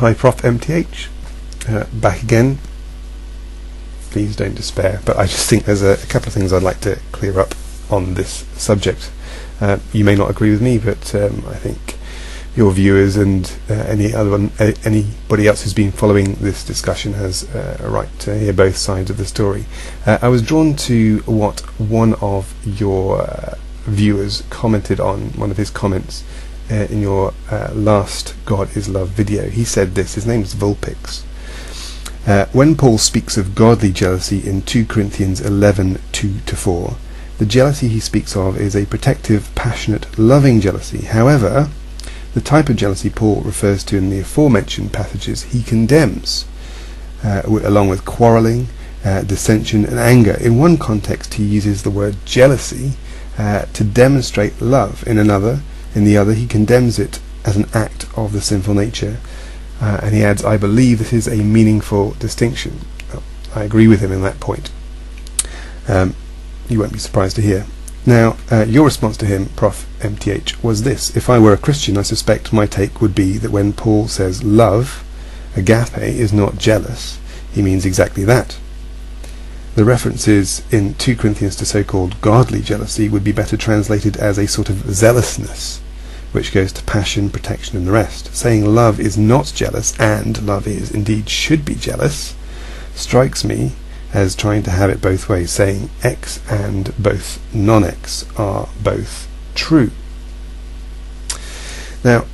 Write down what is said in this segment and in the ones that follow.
Hi, profMTH, back again. Please don't despair, but I just think there's a couple of things I'd like to clear up on this subject. You may not agree with me, but I think your viewers and anybody else who's been following this discussion has a right to hear both sides of the story. I was drawn to what one of your viewers commented on, one of his comments in your last God is Love video. He said this, his name is Vulpix. When Paul speaks of godly jealousy in 2 Corinthians 11, 2-4, the jealousy he speaks of is a protective, passionate, loving jealousy. However, the type of jealousy Paul refers to in the aforementioned passages he condemns, along with quarrelling, dissension and anger. In one context he uses the word jealousy to demonstrate love. In the other he condemns it as an act of the sinful nature. And he adds, I believe this is a meaningful distinction. I agree with him in that point. You won't be surprised to hear. Now, your response to him, profMTH, was this. If I were a Christian, I suspect my take would be that when Paul says love, agape, is not jealous, he means exactly that. The references in 2 Corinthians to so-called godly jealousy would be better translated as a sort of zealousness, which goes to passion, protection and the rest. Saying love is not jealous, and love is, indeed should be jealous, strikes me as trying to have it both ways, saying X and both non-X are both true. Now,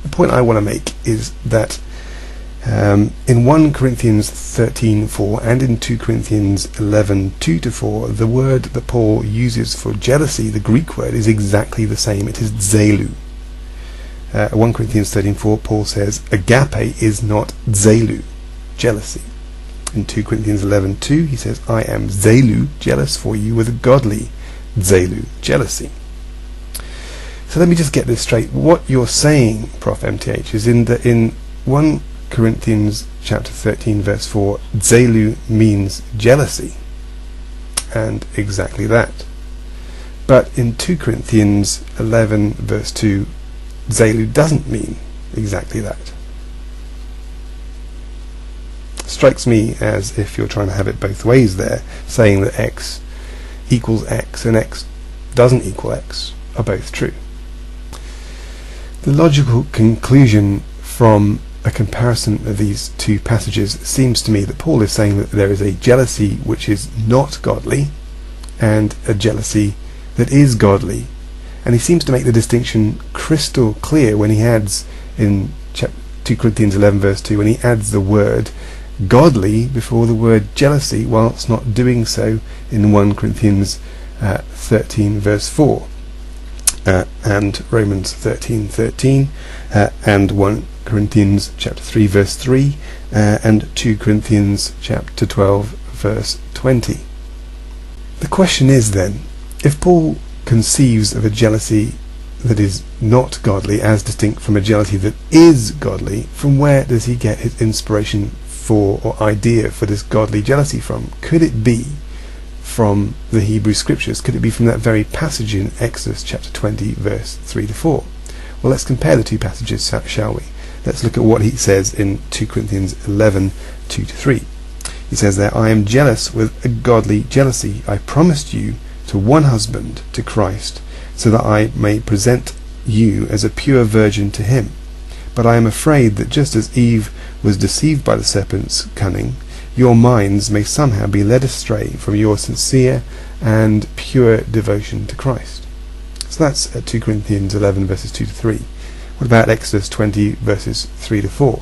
the point I want to make is that in 1 Corinthians 13:4 and in 2 Corinthians 11:2-4, the word that Paul uses for jealousy, the Greek word, is exactly the same. It is zelu. 1 Corinthians 13:4, Paul says agape is not zelu, jealousy. In 2 Corinthians 11:2, he says, I am zelu, jealous for you with a godly zelu, jealousy. So let me just get this straight. What you're saying, profMTH, is in 1 Corinthians chapter 13 verse 4, zelu means jealousy, and exactly that. But in 2 Corinthians 11 verse 2, zelu doesn't mean exactly that. Strikes me as if you're trying to have it both ways there, saying that X equals X and X doesn't equal X are both true. The logical conclusion from a comparison of these two passages seems to me that Paul is saying that there is a jealousy which is not godly and a jealousy that is godly, and he seems to make the distinction crystal clear when he adds in 2 Corinthians 11 verse 2, when he adds the word godly before the word jealousy, whilst not doing so in 1 Corinthians 13 verse 4 and Romans 13:13 and 1 Corinthians chapter 3 verse 3 and 2 Corinthians chapter 12 verse 20. The question is then, if Paul conceives of a jealousy that is not godly as distinct from a jealousy that is godly, from where does he get his inspiration for or idea for this godly jealousy from? Could it be from the Hebrew scriptures? Could it be from that very passage in Exodus chapter 20 verse 3-4? Well, let's compare the two passages, shall we? Let's look at what he says in 2 Corinthians 11, 2-3. He says there, I am jealous with a godly jealousy. I promised you to one husband, to Christ, so that I may present you as a pure virgin to him. But I am afraid that just as Eve was deceived by the serpent's cunning, your minds may somehow be led astray from your sincere and pure devotion to Christ. So that's 2 Corinthians 11 verses 2-3. What about Exodus 20 verses 3-4?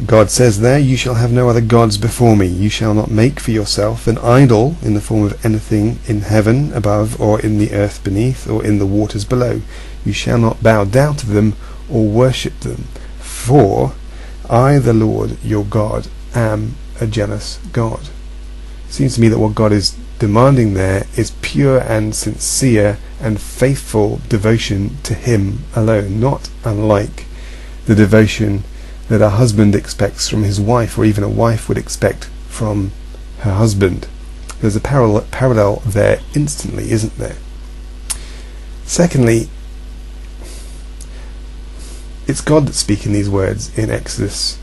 God says there, you shall have no other gods before me. You shall not make for yourself an idol in the form of anything in heaven above, or in the earth beneath, or in the waters below. You shall not bow down to them or worship them. For I, the Lord your God, am a jealous God. It seems to me that what God is demanding there is pure and sincere and faithful devotion to him alone, not unlike the devotion that a husband expects from his wife, or even a wife would expect from her husband. There's a parallel there instantly, isn't there? Secondly, It's God that's speaking these words in Exodus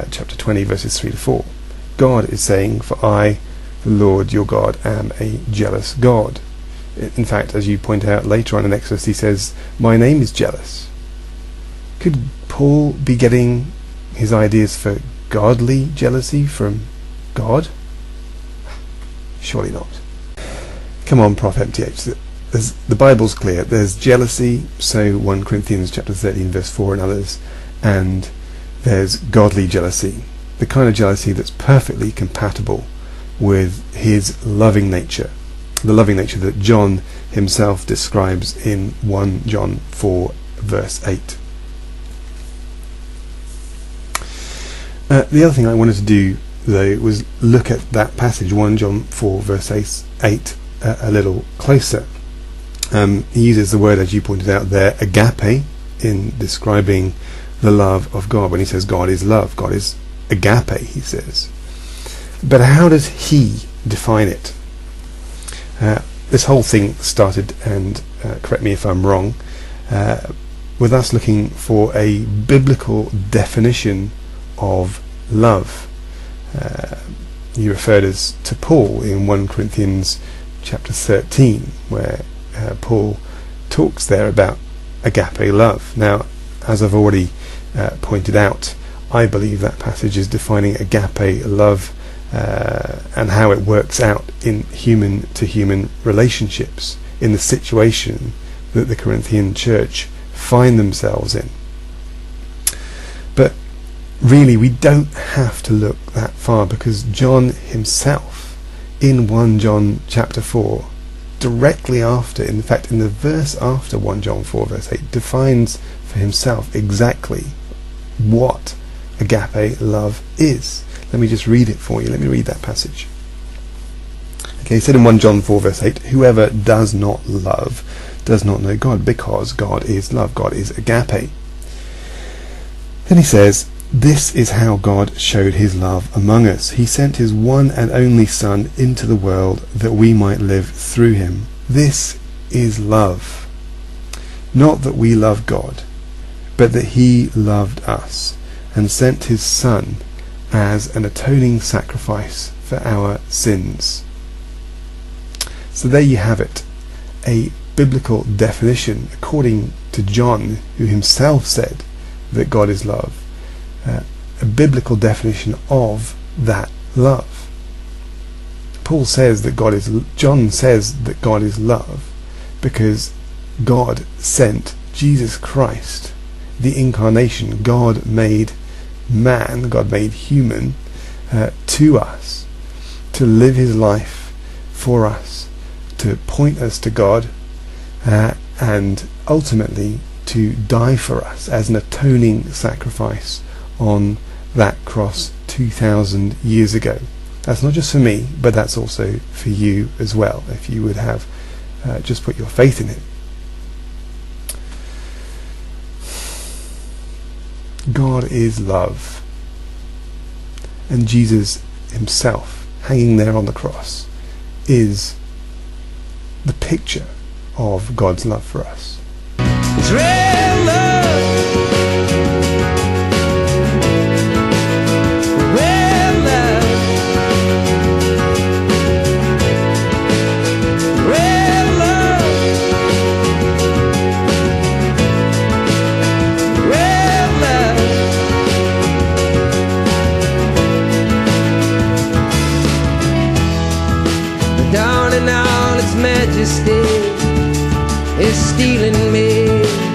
chapter 20, verses 3 to 4. God is saying, "For I, the Lord your God, am a jealous God." In fact, as you point out later on in Exodus, he says, "My name is jealous." Could Paul be getting his ideas for godly jealousy from God? Surely not. Come on, profMTH. The Bible's clear. There's jealousy, so 1 Corinthians chapter 13, verse 4 and others, and there's godly jealousy, the kind of jealousy that's perfectly compatible with his loving nature, the loving nature that John himself describes in 1 John 4, verse 8. The other thing I wanted to do, though, was look at that passage, 1 John 4, verse 8, a little closer. He uses the word, as you pointed out there, agape, in describing the love of God. When he says God is love, God is agape, he says. But how does he define it? This whole thing started, and correct me if I'm wrong, with us looking for a biblical definition of love. He referred us to Paul in 1 Corinthians chapter 13, where Paul talks there about agape love. Now, as I've already pointed out, I believe that passage is defining agape love and how it works out in human-to-human relationships, in the situation that the Corinthian church find themselves in. But really, we don't have to look that far, because John himself, in 1 John chapter 4, directly after, in fact in the verse after 1 John 4 verse 8, defines for himself exactly what agape love is. Let me just read it for you. Let me read that passage. Okay, he said in 1 John 4 verse 8, "Whoever does not love does not know God, because God is love." God is agape. Then he says, "This is how God showed his love among us. He sent his one and only Son into the world that we might live through him. This is love. Not that we love God, but that he loved us and sent his Son as an atoning sacrifice for our sins." So there you have it, a biblical definition according to John, who himself said that God is love. A biblical definition of that love. John says that God is love because God sent Jesus Christ, the incarnation, God made man, God made human, to us, to live his life for us, to point us to God, and ultimately to die for us as an atoning sacrifice on that cross 2,000 years ago. That's not just for me, but that's also for you as well, if you would have just put your faith in it. God is love, and Jesus himself, hanging there on the cross, is the picture of God's love for us. It's real love. Down in all its majesty is stealing me.